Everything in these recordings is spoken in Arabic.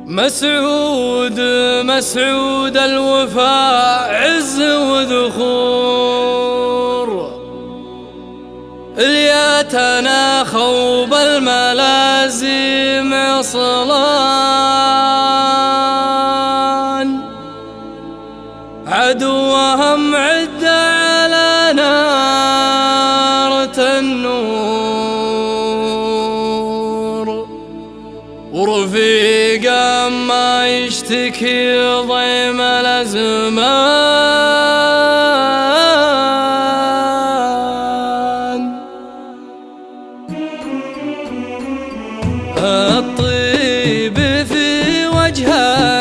مسعود مسعود الوفاء عز وذخور، الياتنا خوب الملازم صلان، عدوهم عد على نار النور، ورفيقا ما يشتكي ضيم الأزمان. الطيب في وجه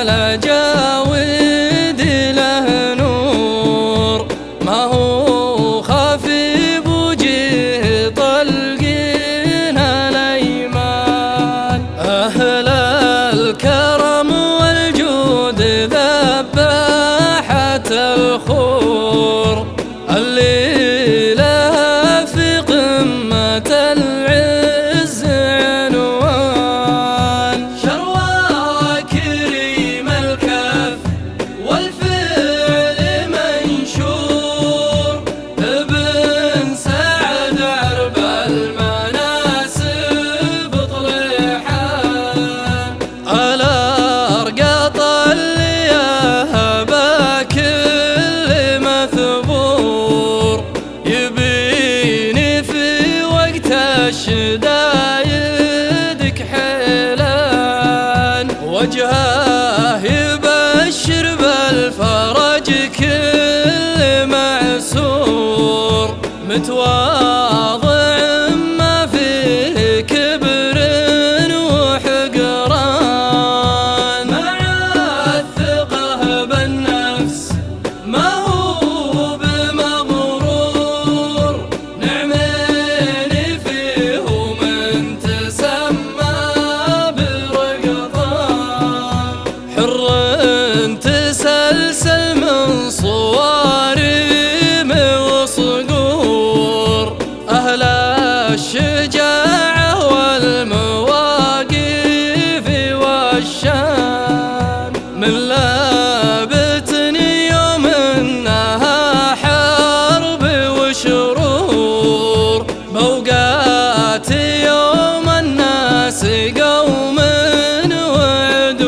الأجاود له نور، ما هو خفي بوجه طلقين الأيمان. أهل الكرم والجود ذباحة الخور، اللي لها في قمة العز عنوان. شروى كريم الكف والفعل منشور، ابن سعد عرب المناسب طليحان. الأرقط اللي يهبى كل مثبور، يبيني في وقت الشدايد كحيلان. وجهه يبشر بالفرج كل معسور، متواضع ما فيه كبر وحقران. مع الثقة بالنفس ما هو بمغرور، نعمين فيه من تسمى برقطان. حر تسلسل من صوارم وصقور، أهل الشجاعة والمواقف والشان. من لابت يوم انها حرب وشرور، بوقات يوم الناس قوم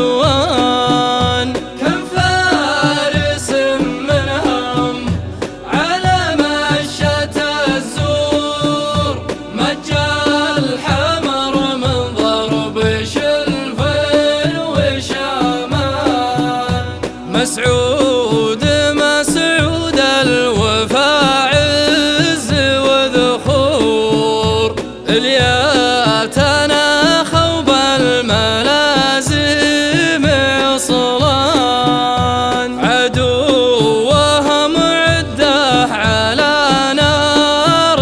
وعدوان. كم فارس منهم على مشة الزور، مجال حمر من ضرب شلف وشامان. مسعود مسعود الوفاء عز وذخور، الياتنا خوب الملازم صلان. عدوهم عده على نار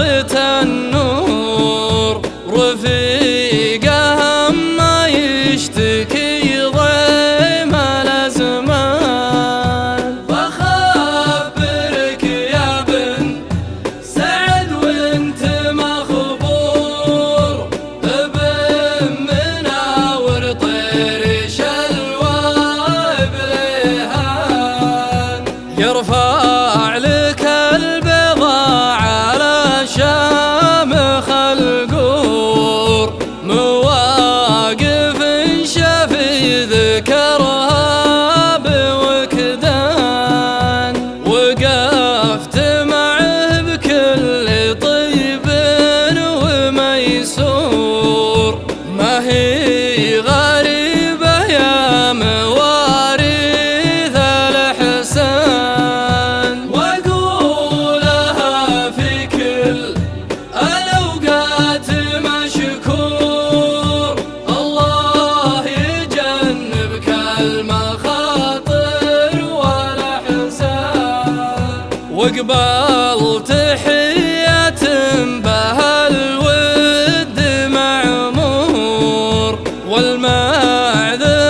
النور، رفيقهم ما يشتكي ضيم الأزمان. بخبرك يا بن سعد وانت مخبور، ابن مناور طير شلوى بليهان. يرفع لك البضاعة على شامخ القور، مواقف شفي ذكرها بوكدان. وقفت معه بكل طيب وميسور، ما هي غريبة يا مواريث الإحسان. وأقولها في كل الأوقات مشكور، الله يجنبك المخاطر والأحزان. واقبل تحية بها الود معمور، والمعذر